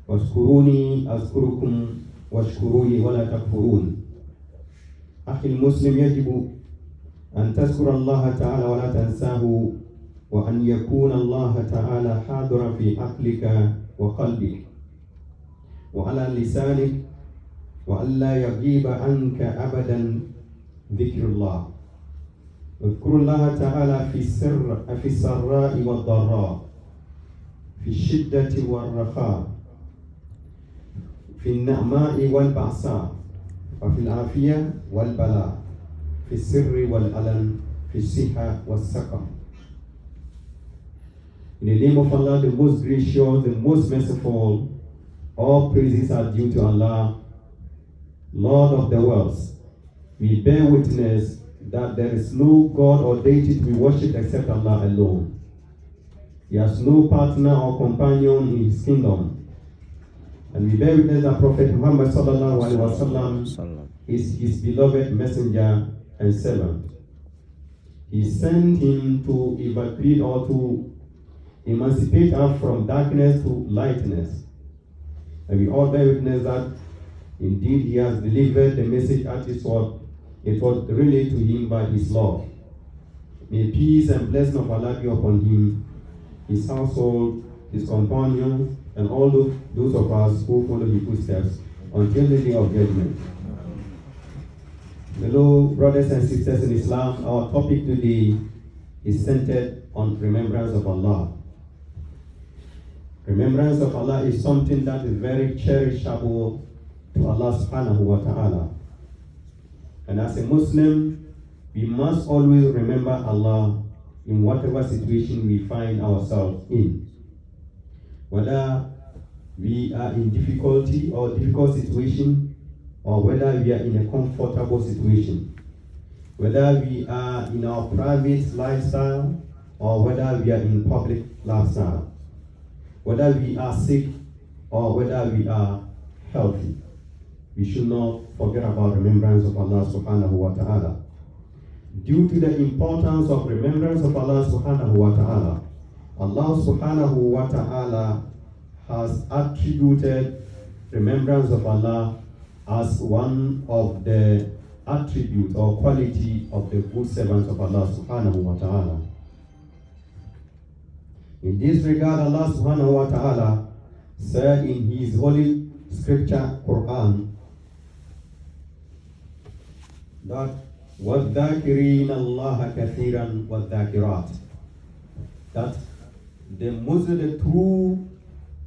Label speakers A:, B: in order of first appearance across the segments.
A: واشكروني أذكركم واشكروا لي ولا تكفرون. أخي المسلم، يجب أن تذكر الله تعالى ولا تنساه، وأن يكون الله تعالى حاضرا في عقلك وقلبك وعلى لسانك، وألا يغيب عنك أبدا ذكر الله. اذكروا الله تعالى في السراء والضراء، في الشدة والرخاء، في النعماء والبأساء، وفي العافية والبلاء، في السر والعلن، في الصحة والسقم. In the name of Allah, the most gracious, the most merciful, all praises are due to Allah, Lord of the worlds. We bear witness that there is no God or deity to be worshipped except Allah alone. He has no partner or companion in his kingdom. And we bear witness that Prophet Muhammad sallallahu alaihi wasallam is his beloved messenger and servant. He sent him to evacuate or to emancipate us from darkness to lightness. And we all bear witness that indeed he has delivered the message as it was relayed to him by his Lord. May peace and blessing of Allah be upon him, his household, his companions, and all those of us who follow his footsteps until the day of judgment. Hello, brothers and sisters in Islam. Our topic today is centered on remembrance of Allah. Remembrance of Allah is something that is very cherishable to Allah subhanahu wa ta'ala. And as a Muslim, we must always remember Allah in whatever situation we find ourselves in. Whether we are in difficulty or difficult situation, or whether we are in a comfortable situation. Whether we are in our private lifestyle, or whether we are in public lifestyle. Whether we are sick or whether we are healthy, we should not forget about remembrance of Allah subhanahu wa ta'ala. Due to the importance of remembrance of Allah subhanahu wa ta'ala, Allah subhanahu wa ta'ala has attributed remembrance of Allah as one of the attributes or quality of the good servants of Allah subhanahu wa ta'ala. In this regard, Allah subhanahu wa ta'ala said in his holy scripture, Quran, that وَالذَّاكِرِينَ اللَّهَ كَثِيرًا وَالذَّاكِرَاتِ, that the true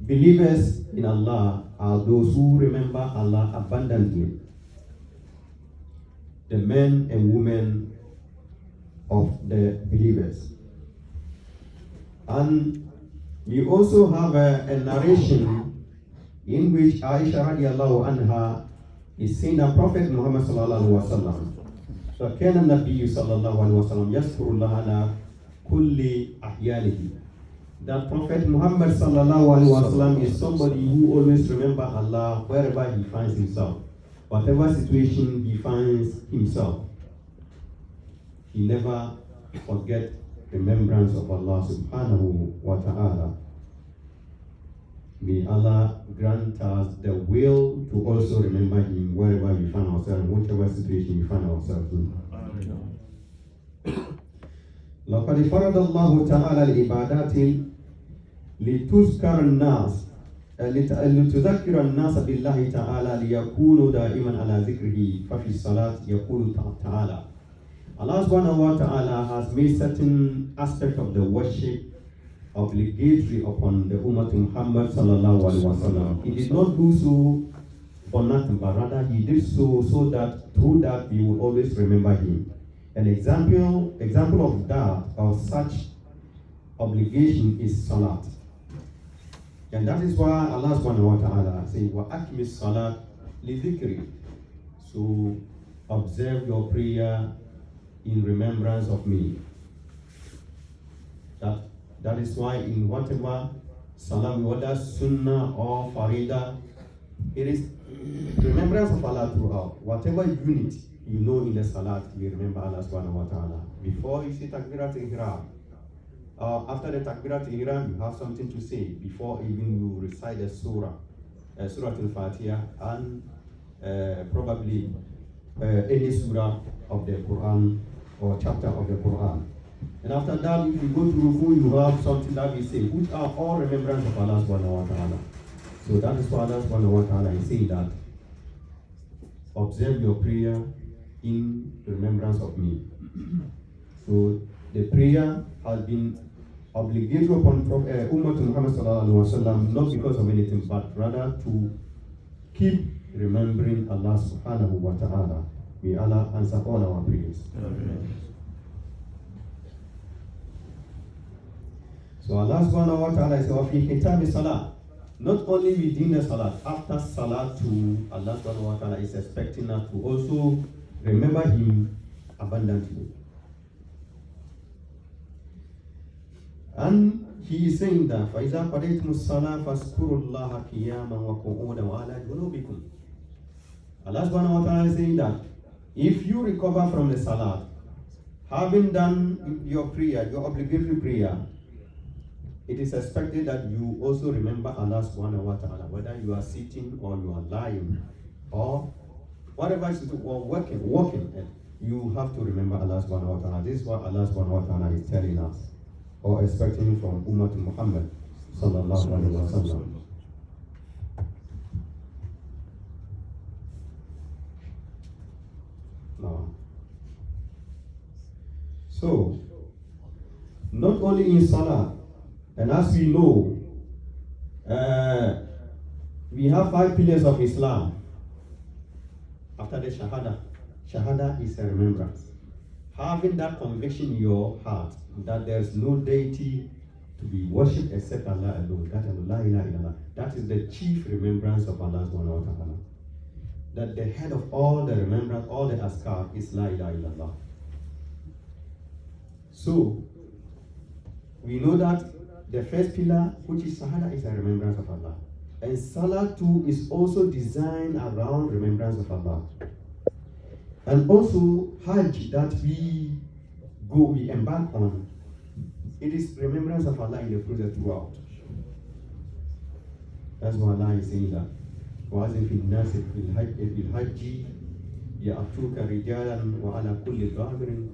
A: believers in Allah are those who remember Allah abundantly. The men and women of the believers. And we also have a narration in which Aisha radiallahu anha is saying that Prophet Muhammad sallallahu alaihi wasallam, فكان النبي صلى الله عليه وسلم يذكر الله على كل أحيانه, that Prophet Muhammad sallallahu alaihi wasallam is somebody who always remember Allah wherever he finds himself, whatever situation he finds himself. He never forget remembrance of Allah subhanahu wa ta'ala. May Allah grant us the will to also remember him wherever we find ourselves, in whatever situation we find ourselves in. لقد فرض الله تعالى العبادات لتذكر الناس لتذكر الناس بالله تعالى ليكونوا دائما على ذكره. ففي الصلاة يقول تعالى, Allah subhanahu wa ta'ala has made certain aspects of the worship obligatory upon the Ummah Muhammad sallallahu alaihi wasallam. He did not do so for nothing, but rather he did so that through that we will always remember him. An example of that, of such obligation, is salat. And that is why Allah subhanahu wa ta'ala says, وَأَكْمِ الصَّلَاةِ لِذِكْرِ. So observe your prayer in remembrance of me. That is why in whatever salah, whether sunnah or farida, it is remembrance of Allah throughout. Whatever unit you know in the salat, you remember Allah subhanahu wa ta'ala. Before you say takbirat ihram, after the takbirat ihram, you have something to say. Before even you recite the surah, Surah Al-Fatiha, and probably any surah of the Quran or chapter of the Quran. And after that, if you go to Ruku, you have something that we say, which are all remembrance of Allah subhanahu wa ta'ala. So that is why Allah subhanahu wa ta'ala is saying that, observe your prayer in remembrance of me. So the prayer has been obligatory upon Ummah Muhammad sallallahu alaihi wasallam, not because of anything, but rather to keep remembering Allah subhanahu wa ta'ala. May Allah answer all our prayers. Amen. So Allah subhanahu wa ta'ala is offering Kitabi Salah. Not only within the Salah, after Salah too, Allah subhanahu wa ta'ala is expecting us to also remember Him abundantly. And He is saying that, فَإِذَا قَضَيْتُمُ الصَّلَاةَ فَاذْكُرُوا اللَّهَ قِيَامًا وَقُعُودًا وَعَلَى جُنُوبِكُمْ. Allah subhanahu wa ta'ala is saying that, if you recover from the Salah, having done your prayer, your obligatory prayer, it is expected that you also remember Allah subhanahu wa ta'ala, whether you are sitting or you are lying, or whatever you do, or walking, you have to remember Allah subhanahu wa ta'ala. This is what Allah subhanahu wa ta'ala is telling us, or expecting from Ummah Muhammad sallallahu alaihi wasallam. Now, so not only in Salah, and as we know, we have 5 pillars of Islam. After the Shahada, Shahada is a remembrance. Having that conviction in your heart that there is no deity to be worshipped except Allah alone, that Allah ilaha illallah, that is the chief remembrance of Allah subhanahu wa ta'ala. That the head of all the remembrance, all the askar is La ilaha illallah. So, we know that the first pillar, which is Shahada, is a remembrance of Allah. And Salah too is also designed around remembrance of Allah. And also Hajj that we embark on, it is remembrance of Allah in the process throughout. That's why Allah is saying that. وَأَذِنْ فِي النَّاسِ فِي الْحَجِّ يَأْتُوكَ رِجَالًا وَعَلَى كُلِّ ضَامِرٍ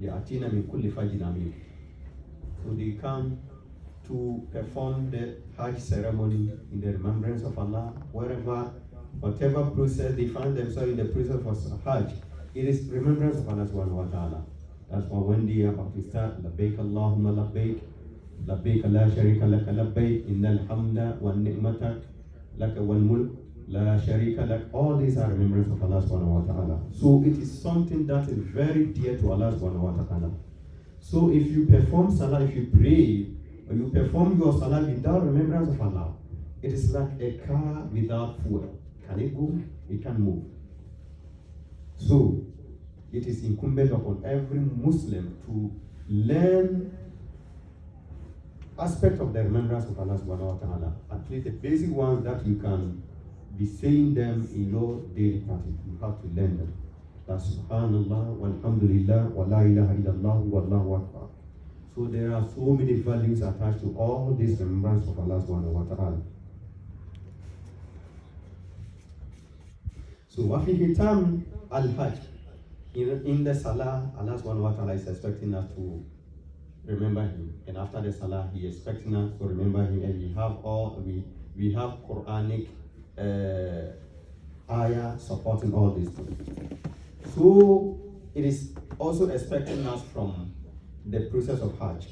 A: يَأْتِينَ مِنْ كُلِّ فَجٍّ عَمِيقٍ. So they come to perform the Hajj ceremony in the remembrance of Allah, whatever process they find themselves in the process of Hajj, it is remembrance of Allah subhanahu wa ta'ala. That's why when they are about to start, لبيك اللهم لبيك لبيك لا شريك لك لبيك إن الحمد والنعمة لك والملك لا شريك لك. All these are remembrance of Allah subhanahu wa ta'ala. So it is something that is very dear to Allah subhanahu wa ta'ala. So if you perform Salah, if you pray, or you perform your Salah without remembrance of Allah, it is like a car without fuel. Can it go? It can't move. So, it is incumbent upon every Muslim to learn aspect of the remembrance of Allah subhanahu wa ta'ala, at least the basic ones that you can be saying them in your daily practice. You have to learn them. That's Subhanallah, walhamdulillah, wa la ilaha illallah, wallahu akbar. So there are so many values attached to all this remembrance of Allah subhanahu wa ta'ala. So wafi hitam al-hajj. In the Salah, Allah subhanahu wa ta'ala is expecting us to remember Him. And after the Salah, He is expecting us to remember Him. And we have Quranic ayah supporting all these things. So it is also expecting us from the process of Hajj.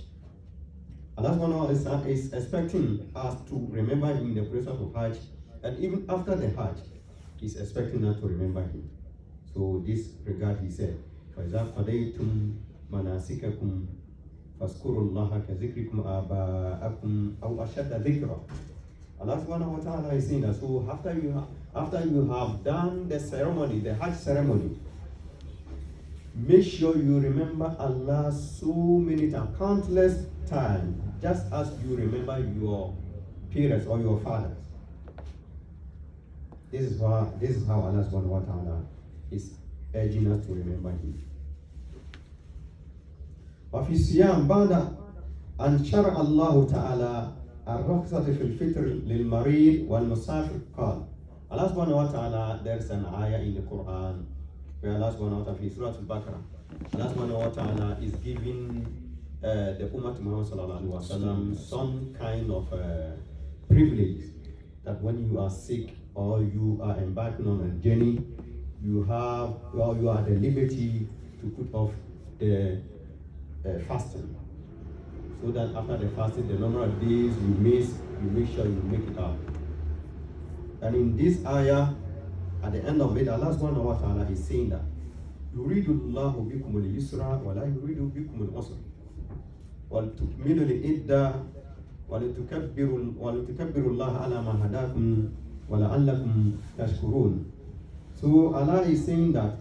A: Allah subhanahu wa ta'ala is expecting us to remember Him in the process of Hajj, and even after the Hajj, He's expecting us to remember Him. So this regard He said, فَإِذَا قَضَيْتُمْ مَنَاسِكَكُمْ فَاذْكُرُوا اللَّهَ كَذِكْرِكُمْ آبَاءَكُمْ أَوْ أَشَدَّ ذِكْرًا. Allah subhanahu wa ta'ala is saying that, so after you have done the ceremony, the Hajj ceremony, make sure you remember Allah so many times, countless times, just as you remember your parents or your fathers. This is how Allah subhanahu wa ta'ala is urging us to remember Him. وفي الصيام بعد أن شرع الله تعالى الرخصة في الفطر للمريض والمسافر قال. Allah subhanahu wa ta'ala, there's an ayah in the Quran where Allah subhanahu wa ta'ala, in Surah Al-Baqarah, Allah subhanahu wa ta'ala is giving the Ummah Muhammad sallallahu alaihi wasallam some kind of privilege that when you are sick or you are embarking on a journey, you are at the liberty to put off the fasting, so that after the fasting, the number of days you miss, you make sure you make it up. And in this ayah, at the end of it, Allah subhanahu wa ta'ala is saying that يريد الله بكم اليسر ولا يريد بكم العسر ولتكملوا العدة ولتكبروا الله على ما هداكم ولعلكم تشكرون. So Allah is saying that,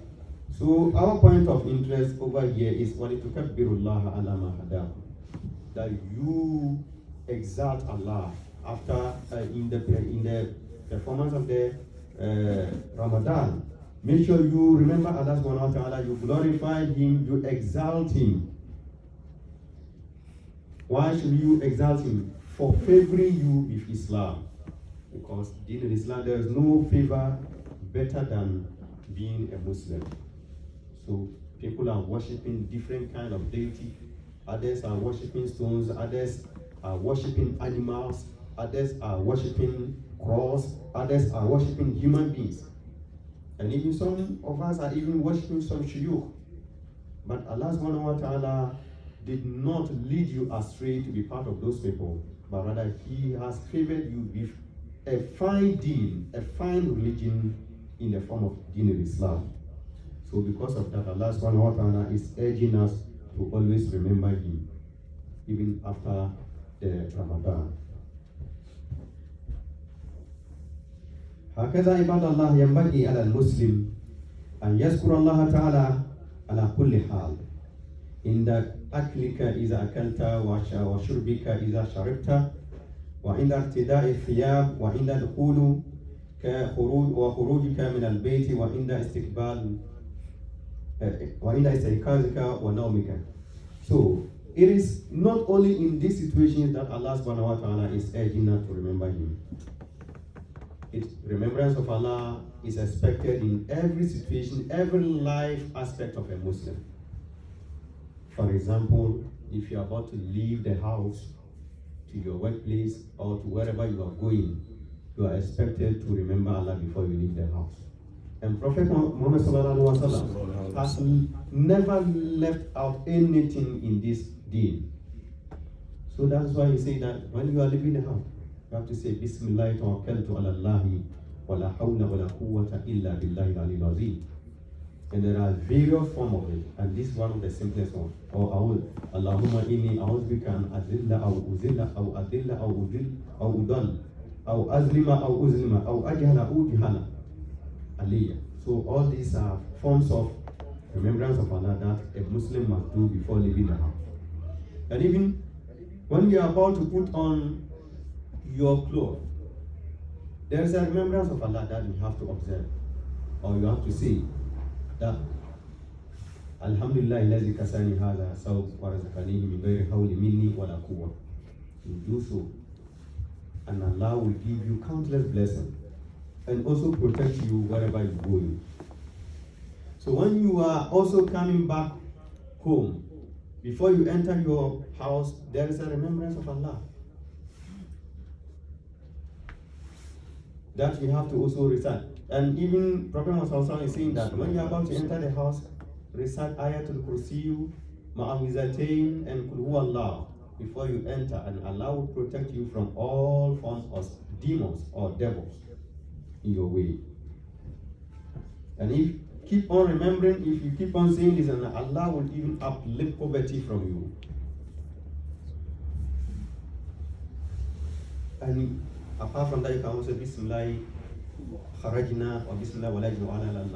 A: so our point of interest over here is وَلِتُكَبِّرُوا اللَّهَ عَلَى مَا هَدَاكُمْ, that you exalt Allah after in the performance of the Ramadan. Make sure you remember Allah subhanahu wa ta'ala, you glorify Him, you exalt Him. Why should you exalt Him? For favoring you with Islam. Because in Islam there is no favor better than being a Muslim. So people are worshipping different kind of deity. Others are worshipping stones. Others are worshipping animals. Others are worshipping cross. Others are worshipping human beings. And even some of us are even worshipping some shuyukh. But Allah subhanahu wa ta'ala did not lead you astray to be part of those people, but rather He has favored you with a fine deen, a fine religion in the form of Deen al-Islam. So because of that, Allah subhanahu wa ta'ala is urging us to always remember Him, even after the Ramadan. هكذا عباد الله ينبغي على المسلم أن يذكر الله تعالى على كل حال عند أكلك إذا أكلت وشربك إذا شربت وعند ارتداء الثياب وعند دخول وخروجك من البيت وعند استيقاظك ونومك. So it is not only in these situations that Allah subhanahu wa ta'ala is urging us to remember Him. Remembrance of Allah is expected in every situation, every life aspect of a Muslim. For example, if you are about to leave the house to your workplace or to wherever you are going, you are expected to remember Allah before you leave the house. And Prophet Muhammad sallallahu alaihi wasallam has never left out anything in this deen. So that's why he say that when you are leaving the house, you have to say Bismillah tawakkaltu ala Allahi wa la hawla wa la quwwata illa billahi al-aliyyil azim. And there are various forms of it, and this is one of the simplest ones. Or Allahumma inni a'udhbika an azilla aw uzilla aw adilla aw udil aw udal aw azlima aw uzlima aw ajhala aw jihala aliyah. So all these are forms of remembrance of Allah that a Muslim must do before leaving the house. And even when you are about to put on your clothes, there is a remembrance of Allah that you have to observe, or you have to say that Alhamdulillah allazi kasani hadha sawb wa razaqanihi min ghairi hawli minni wa la quwwa. You do so, and Allah will give you countless blessings and also protect you wherever you go. So when you are also coming back home, before you enter your house, there is a remembrance of Allah that you have to also recite. And even Prophet Muhammad is saying that when you are about to enter the house, recite Ayatul Kursiyu, Ma'awizatain, and Kul Huwa Allah before you enter, and Allah will protect you from all forms of demons or devils in your way. And if keep on remembering, if you keep on saying this, and Allah will even uplift poverty from you. And apart from that, you can also Bismillah kharajna or Bismillah walajna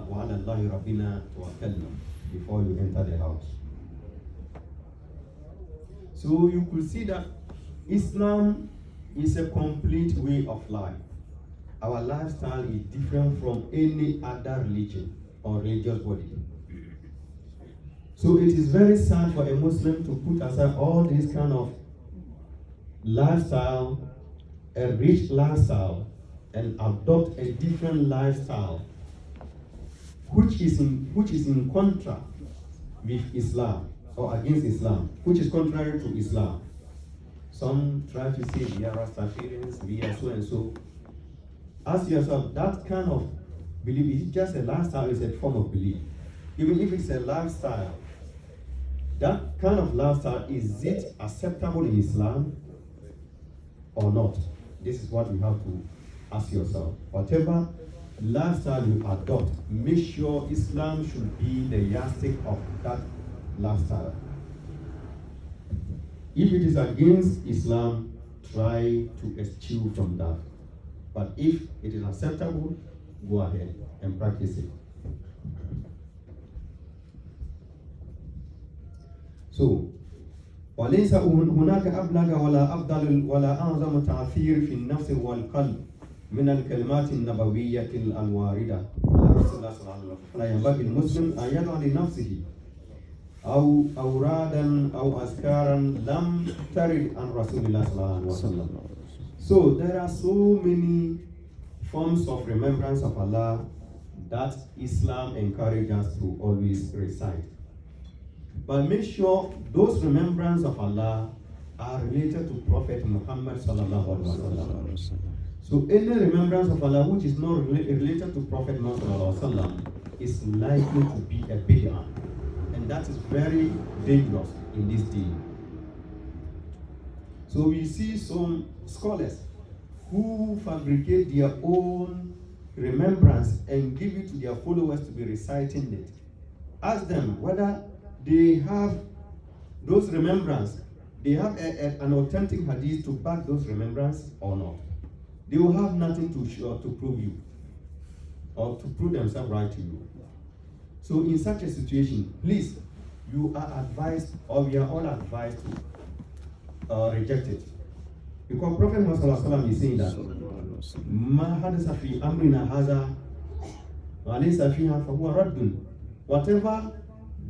A: wa ala Allahi rabbina tawakkalna before you enter the house. So you could see that Islam is a complete way of life. Our lifestyle is different from any other religion or religious body. So it is very sad for a Muslim to put aside all this kind of lifestyle a rich lifestyle and adopt a different lifestyle which is in contrast with Islam or against Islam, which is contrary to Islam. Some try to say we are Rastafarians, we are so and so. Ask yourself, that kind of belief, is it just a lifestyle? Is a form of belief? Even if it's a lifestyle, that kind of lifestyle, is it acceptable in Islam or not? This is what you have to ask yourself. Whatever lifestyle you adopt, make sure Islam should be the yardstick of that lifestyle. If it is against Islam, try to eschew from that. But if it is acceptable, go ahead and practice it. So, وليس هناك أبلغ ولا أفضل ولا أعظم تأثير في النفس والقلب من الكلمات النبوية الواردة على رسول الله صلى الله عليه وسلم. فلا ينبغي المسلم أن يدع لنفسه أو أورادا أو أذكارا لم ترد عن رسول الله صلى الله عليه وسلم. So there are so many forms of remembrance of Allah that Islam encourages us to always recite. But make sure those remembrance of Allah are related to Prophet Muhammad sallallahu alaihi wasallam. So any remembrance of Allah which is not related to Prophet Muhammad sallallahu alaihi wasallam is likely to be a bid'ah, and that is very dangerous in this day. So we see some scholars who fabricate their own remembrance and give it to their followers to be reciting it. Ask them whether they have those remembrance, they have an authentic hadith to back those remembrance or not. They will have nothing to show to prove you or to prove themselves right to you. So in such a situation, please, you are advised, or we are all advised to reject it. Because Prophet Muhammad is saying that ما حدث في أمرنا هذا وليس فيها فهو رد. Whatever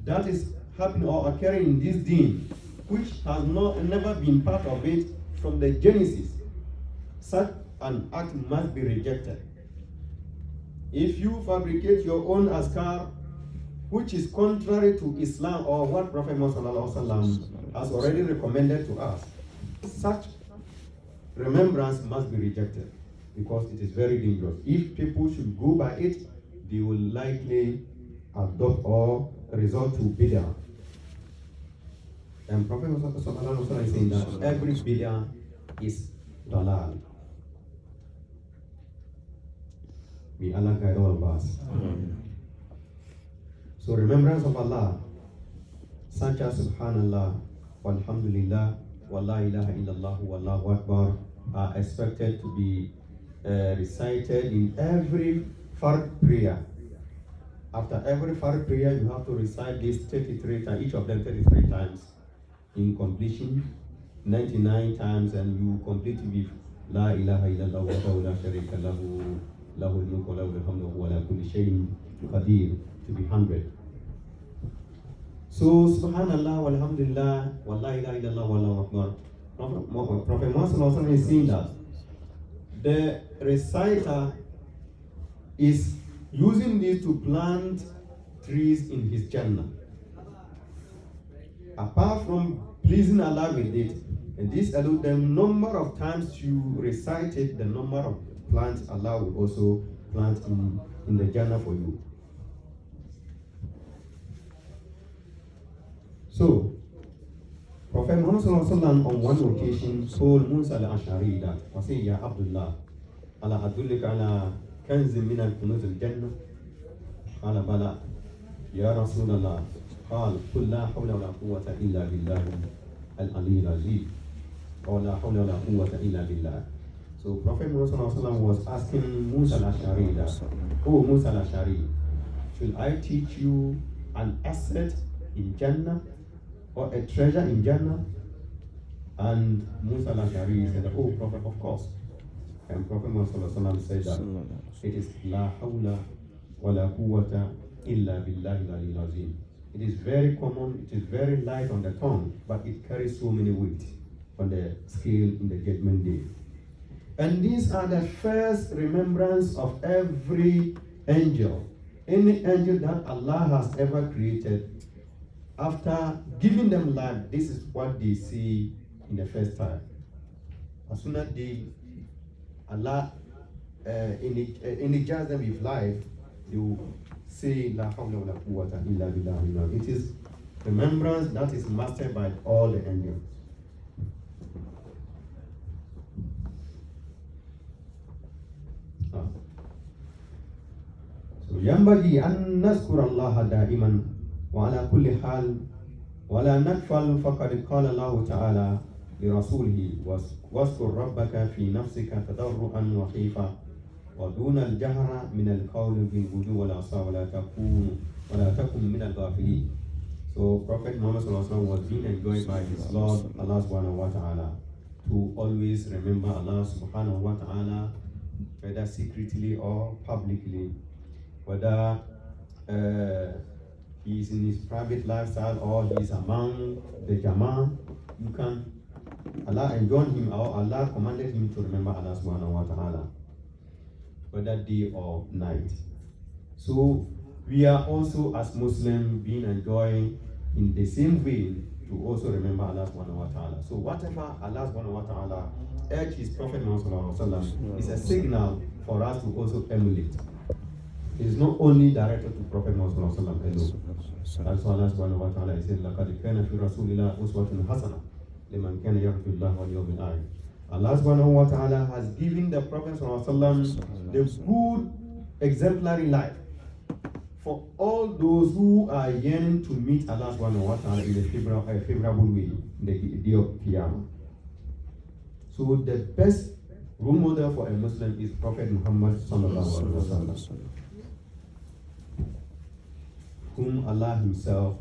A: that is happening or occurring in this deen, which has never been part of it from the Genesis, such an act must be rejected. If you fabricate your own azkar, which is contrary to Islam or what Prophet Muhammad has already recommended to us, such remembrance must be rejected because it is very dangerous. If people should go by it, they will likely adopt or resort to bid'ah. And Prophet Muhammad is saying that every bid'ah is dalal. May Allah guide all of us. So remembrance of Allah, such as Subhanallah, Walhamdulillah, wa la ilaha illallah, wallahu akbar, are expected to be recited in every fard prayer. After every fard prayer, you have to recite this 33 times, each of them 33 times. In completion, 99 times, and you complete with La ilaha illallah wa la sharika lahu, lahul mulku wa lahul hamdu wa ala kulli shay'in qadir, to be 100. So, Subhanallah, walhamdulillah, wa la ilaha illallah, wallahu akbar. Prophet Muhammad is saying that the reciter is using this to plant trees in his Jannah. Apart from pleasing Allah with it, and this alone, the number of times you recite it, the number of plants Allah will also plant in the Jannah for you. So, Prophet Muhammad on one occasion told Musa al-Ash'ari that, وَسَيْ يَا عَبْدُ اللَّهِ أَلَا أَدُلِّكَ عَلَى كَنْزٍ مِنَ الْكُنُوزِ الْجَنَّةِ قال بلى يا رسول الله قال قل لا حول ولا قوة إلا بالله العلي العظيم or لا حول ولا قوة إلا بالله. So Prophet Muhammad was asking Musa al-Ash'ari that, oh Musa al-Ash'ari, should I teach you an asset in Jannah or a treasure in Jannah? And Musa al-Ash'ari said, oh Prophet, of course. And Prophet Muhammad said that it is La hawla wa la quwwata illa billahi al-ali al-azim. It is very common, it is very light on the tongue, but it carries so many weight on the scale in the judgment day. And these are the first remembrance of every angel. Any angel that Allah has ever created, after giving them life, this is what they see in the first time. As soon as Allah energize them with life, they will say, La hawla wa la quwwata illa billah. It is remembrance that is mastered by all the angels. ينبغي أن نذكر الله دائما وعلى كل حال ولا نغفل فقد قال الله تعالى لرسوله واذكر ربك في نفسك تضرعا وخيفة ودون الجهر من القول بالغدو والعصا ولا تكن من الغافلين. So Prophet Muhammad was being enjoined by his Lord Allah subhanahu wa ta'ala to always remember Allah subhanahu wa ta'ala, whether secretly or publicly, whether he is in his private lifestyle or he is among the Jama. You can, Allah enjoined him or Allah commanded him to remember Allah subhanahu wa ta'ala, whether day or night. So we are also as Muslims being enjoined in the same way to also remember Allah subhanahu wa ta'ala. So whatever Allah subhanahu wa ta'ala urged his Prophet Muhammad sallallahu alaihi wasallam is a signal for us to also emulate. It is not only directed to Prophet Muhammad sallallahu alaihi wasallam alone. That's why Allah subhanahu wa ta'ala said, لَقَدْ كَانَ فِي رَسُولِ اللَّهِ أُسْوَةٌ حَسَنَةٌ لِمَنْ كَانَ يَرْجُو اللَّهَ وَالْيَوْمَ الْآخِرَ. Allah subhanahu wa ta'ala has given the Prophet sallallahu alaihi wasallam the good exemplary life for all those who are yearning to meet Allah subhanahu wa ta'ala in a favorable way in the day of Qiyamah. So the best role model for a Muslim is Prophet Muhammad sallallahu alaihi wasallam, whom Allah himself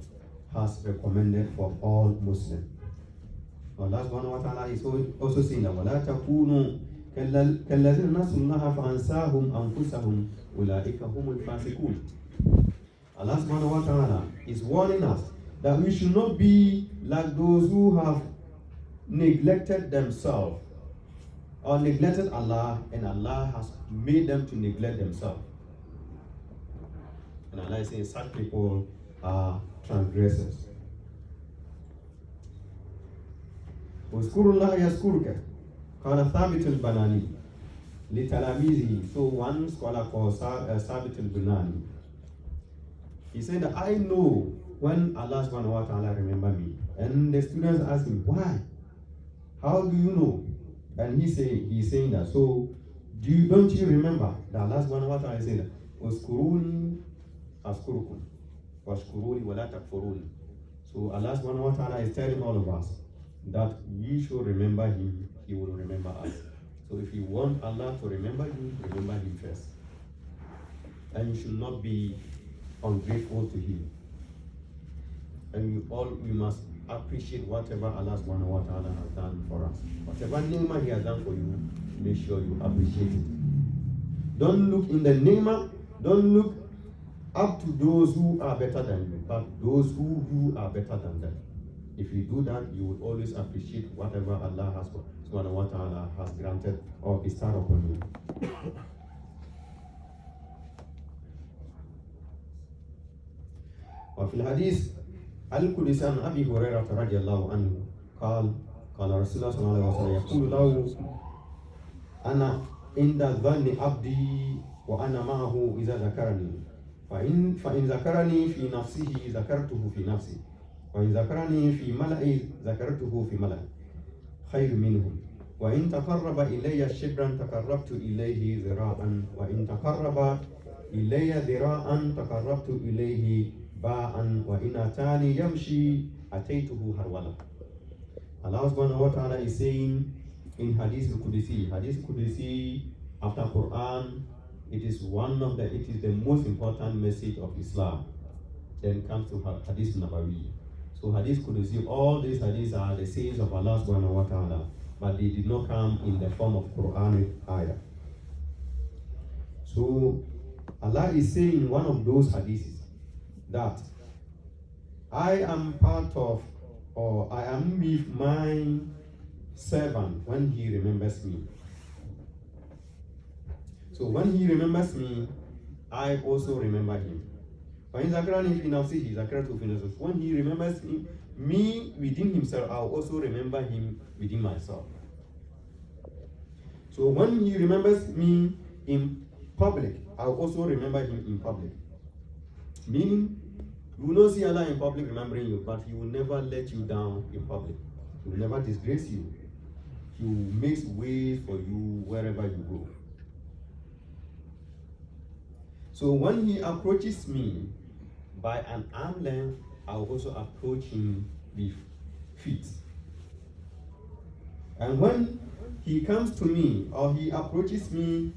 A: has recommended for all Muslims. Allah subhanahu wa ta'ala is also saying that وَلَا تَكُونُوا كَالَّذِينَ نَسُوا اللَّهَ فَأَنْسَاهُمْ أَنفُسَهُمْ أُولَٰئِكَ هُمُ الْفَاسِقُونَ. Allah subhanahu wa ta'ala is warning us that we should not be like those who have neglected themselves or neglected Allah, and Allah has made them to neglect themselves. And Allah is saying such people are transgressors. واذكروا الله يذكرك قال ثابت البناني لتلاميذه. So one scholar called Thabit al-Bunani, he said that I know when Allah subhanahu wa ta'ala remember me. And the students asked him, why? How do you know? And he's saying that, so don't you remember that Allah subhanahu wa ta'ala said, "Uskuruni askurukum, washkuruni wala takfuruni." So Allah subhanahu wa ta'ala is telling all of us that we should remember him, he will remember us. So if you want Allah to remember you, remember him first. And you should not be ungrateful to him. And we must appreciate whatever Allah subhanahu wa ta'ala has done for us. Whatever ni'mah he has done for you, make sure you appreciate it. Don't look in the ni'mah, don't look up to those who are better than you, but those who are better than them. If you do that, you will always appreciate whatever Allah has subhanahu wa ta'ala has granted or bestowed upon you. وفي الحديث القدسي عن أبي هريرة رضي الله عنه قال رسول الله صلى الله عليه وسلم يقول له أنا عند ظن عبدي وأنا معه إذا ذكرني فإن ذكرني في نفسه ذكرته في نفسي وإن ذكرني في ملأ ذكرته في ملأ خير منهم وإن تقرب إلي شبرا تقربت إليه ذراعا وإن تقرب إلي ذراعا تقربت إليه باعا وإن أتاني يمشي أتيته هرولا. Allah subhanahu wa ta'ala is saying in Hadith Qudsi after Quran, it is the most important message of Islam. Then comes to Hadith Nabawi. So Hadith Qudsi, all these hadiths are the sayings of Allah subhanahu wa ta'ala, but they did not come in the form of Quranic ayah. So Allah is saying in one of those hadiths that I am part of, or I am with my servant when he remembers me. So when he remembers me, I also remember him. When he remembers me within himself, I'll also remember him within myself. So when he remembers me in public, I'll also remember him in public. Meaning, you will not see Allah in public remembering you, but He will never let you down in public. He will never disgrace you. He will make ways for you wherever you go. So when He approaches me by an arm length, I will also approach Him with feet. And when He comes to me or He approaches me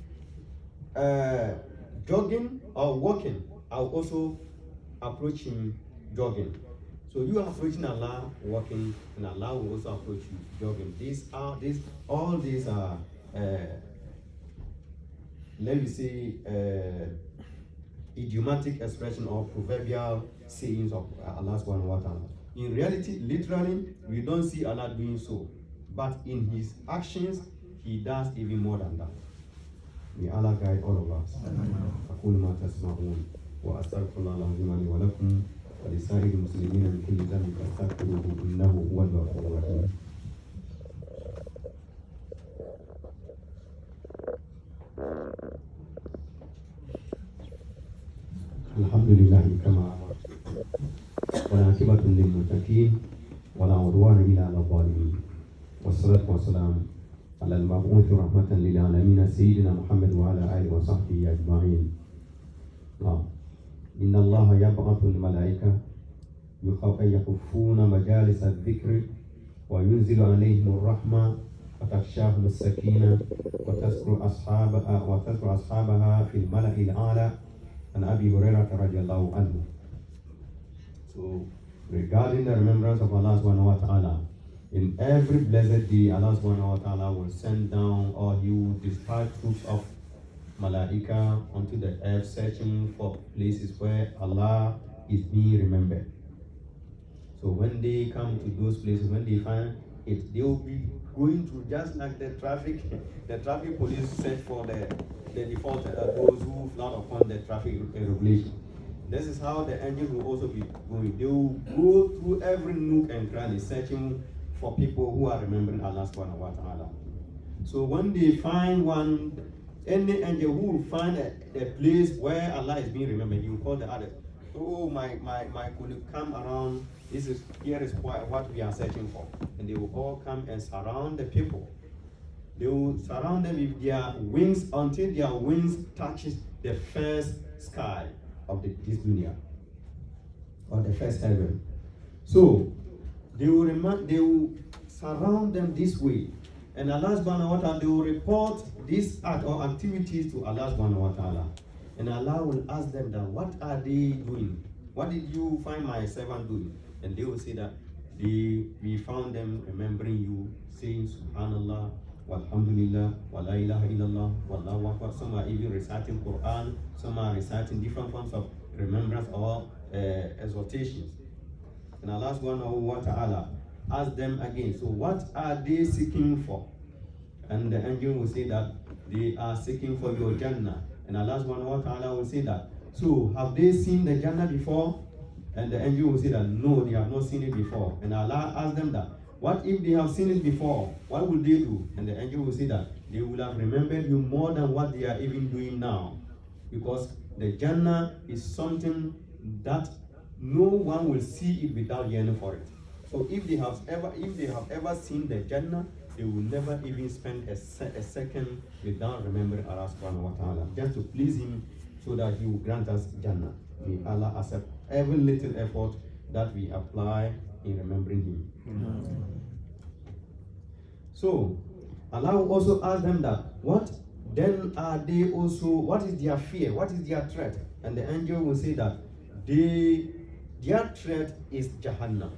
A: jogging or walking, I'll also approach Him jogging. So you are approaching Allah walking, and Allah will also approach you jogging. All these are let me say idiomatic expression or proverbial sayings of Allah subhanahu wa ta'ala. In reality, literally, we don't see Allah doing so, but in His actions, He does even more than that. May Allah guide all of us. أقول ما تسمعون وأستغفر الله العظيم لي ولكم ولسائر المسلمين من كل ذنب فاستغفروه إنه هو الغفور الرحيم. الحمد لله كما أمرت والعاقبة للمتقين ولا عدوان إلا على الظالمين والصلاة والسلام على المبعوث رحمة للعالمين سيدنا محمد وعلى آله وصحبه أجمعين. إن الله يبعث الملائكة يخفون مجالس الذكر وينزل عليهم الرحمة وتغشاهم السكينة وتذكر أصحابها في الملأ الأعلى عن أبي هريرة رضي الله عنه. So regarding the remembrance of Allah subhanahu wa ta'ala, in every blessed day, Allah subhanahu wa ta'ala will send down, or He will dispatch troops of Malaika onto the earth, searching for places where Allah is being remembered. So when they come to those places, when they find it, they will be going through just like the traffic police search for the defaulted, those who flout upon the traffic regulation. This is how the angels will also be going. They will go through every nook and cranny, searching for people who are remembering Allah subhanahu wa ta'ala. So when they find any angel who will find a place where Allah is being remembered, you call the others. Oh, my colleague, come around. Here is what we are searching for. And they will all come and surround the people. They will surround them with their wings until their wings touches the first sky of this dunya, or the first heaven. So they will surround them this way, and Allah subhanahu wa ta'ala, they will report this act or activities to Allah subhanahu wa ta'ala, and Allah will ask them that, what are they doing? What did you find my servant doing? And they will say that we found them remembering you, saying Subhanallah, Walhamdulillah, wa la ilaha illallah, wallahu akbar. Some are even reciting Quran, some are reciting different forms of remembrance or exhortations. And Allah subhanahu wa ta'ala ask them again, so what are they seeking for? And the angel will say that they are seeking for your Jannah. And Allah subhanahu wa ta'ala will say that, so have they seen the Jannah before? And the angel will say that no, they have not seen it before. And Allah asks them that, what if they have seen it before? What will they do? And the angel will say that they will have remembered you more than what they are even doing now. Because the Jannah is something that no one will see it without yearning for it. So if they have ever seen the Jannah, they will never even spend a second without remembering Allah subhanahu wa ta'ala, just to please Him, so that He will grant us Jannah. May Allah accept every little effort that we apply in remembering Him. So Allah will also ask them that, what then are they also, what is their fear, what is their threat? And the angel will say that their threat is Jahannam.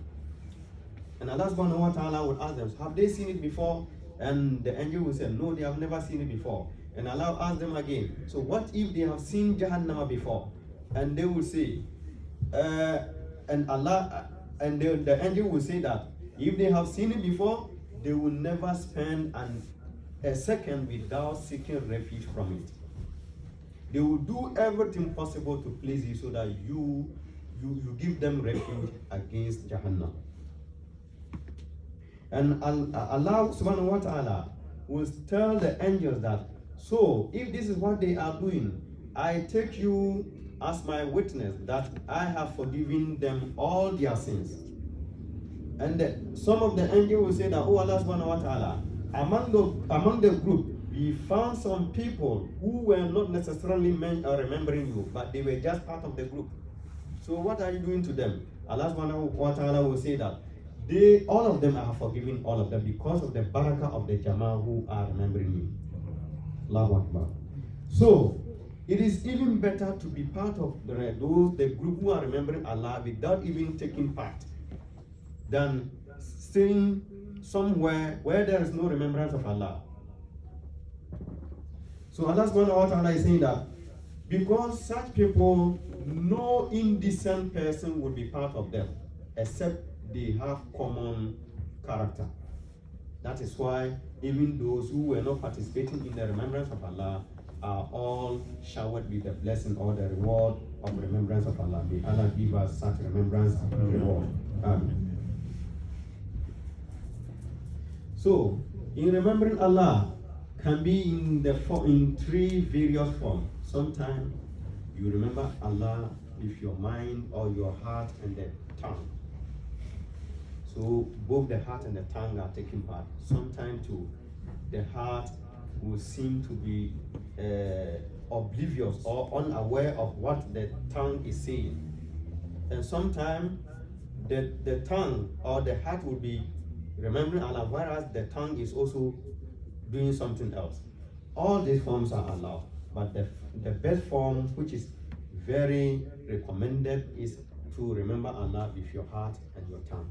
A: And Allah subhanahu wa ta'ala will ask them, have they seen it before? And the angel will say, no, they have never seen it before. And Allah will ask them again, so what if they have seen Jahannam before? And they will say, the angel will say that if they have seen it before, they will never spend a second without seeking refuge from it. they will do everything possible to please you so that you give them refuge against Jahannam. And Allah subhanahu wa ta'ala will tell the angels that, so if this is what they are doing, I take you as my witness that I have forgiven them all their sins. And some of the angels will say that, oh Allah subhanahu wa ta'ala, among the group, we found some people who were not necessarily remembering you, but they were just part of the group. So what are you doing to them? Allah subhanahu wa ta'ala will say that all of them are forgiven, all of them, because of the barakah of the Jama'ah who are remembering me. Allahu Akbar. So it is even better to be part of the group who are remembering Allah without even taking part than staying somewhere where there is no remembrance of Allah. So Allah subhanahu wa ta'ala is saying that because such people, no indecent person will be part of them except they have common character. That is why even those who were not participating in the remembrance of Allah are all showered with the blessing or the reward of remembrance of Allah. May Allah give us such remembrance and reward. Amen. So, in remembering Allah can be in three various forms. Sometimes you remember Allah with your mind or your heart and the tongue. So both the heart and the tongue are taking part. Sometimes too, the heart will seem to be oblivious or unaware of what the tongue is saying. And sometimes the tongue or the heart will be remembering Allah, whereas the tongue is also doing something else. All these forms are allowed, but the best form, which is very recommended, is to remember Allah with your heart and your tongue.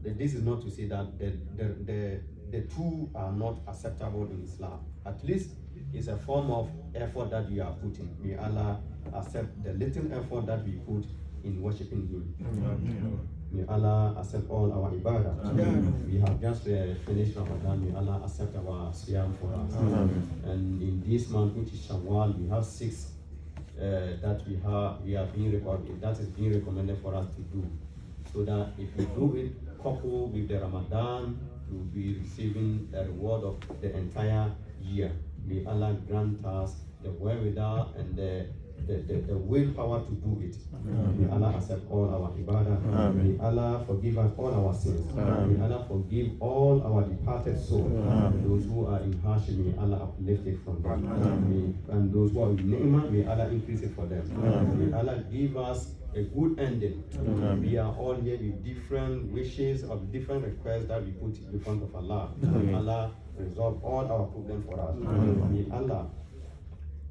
A: This is not to say that the two are not acceptable in Islam. At least it's a form of effort that you are putting. May Allah accept the little effort that we put in worshiping Him. Amen. May Allah accept all our ibadah. Amen. We have just finished Ramadan. May Allah accept our siyam for us. Amen. And in this month, which is Shawwal, we have 6 that we are being recorded. That is being recommended for us to do. So that if we do it coupled with the Ramadan, we will be receiving the reward of the entire year. May Allah grant us the wherewithal and the willpower to do it. Amen. May Allah accept all our ibadah. Amen. May Allah forgive us all our sins. Amen. May Allah forgive all our departed souls. Those who are in hardship, may Allah uplift it from them. And those who are in ni'mah, may Allah increase it for them. May Allah give us a good ending. We are all here with different wishes or different requests that we put in front of Allah. May Allah resolve all our problems for us. May Allah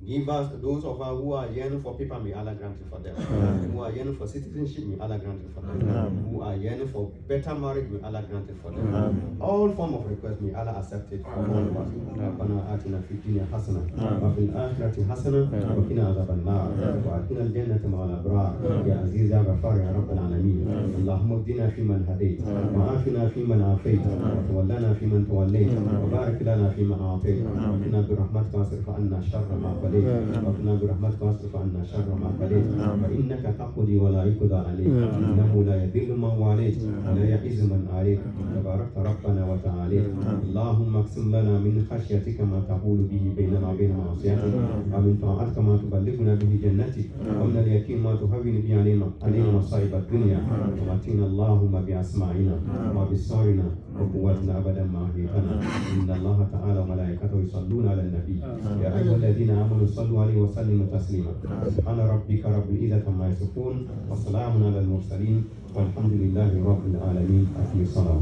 A: give us those of us who are yearning for paper, may Allah grant it for them. Who are yearning for citizenship, may Allah grant it for them. Who are yearning for better marriage, may Allah grant it for them. All form of requests, may Allah accept it for all of us. ربنا آتنا في الدنيا حسنة وفي الآخرة حسنة وقنا عذاب النار وأدخلنا الجنة مع الأبرار يا عزيز يا غفار يا رب العالمين. اللهم اهدنا فيمن هديت وعافنا فيمن عافيت وتولنا فيمن توليت وبارك لنا فيما أعطيت وقنا برحمتك واصرف عنا شر ما وقنا برحمتك واصرف عنا شر ما قضيت فإنك تقضي ولا يقضى عليك إنه لا يذل من واليت ولا يعز من عليك تباركت ربنا وتعاليت. اللهم اقسم لنا من خشيتك ما تحول به بيننا وبين معصيتك ومن طاعتك ما تبلغنا به جنتك ومن اليقين ما تهون به علينا مصائب الدنيا ومتعنا اللهم بأسماعنا وبصارنا وقوتنا أبدا ما أحييتنا. إن الله تعالى وملائكته يصلون على النبي يا أيها الذين آمنوا صلوا عليه وسلموا تسليما. سبحان ربك رب العزة عما يصفون وسلام على المرسلين والحمد لله رب العالمين. أقيموا الصلاة.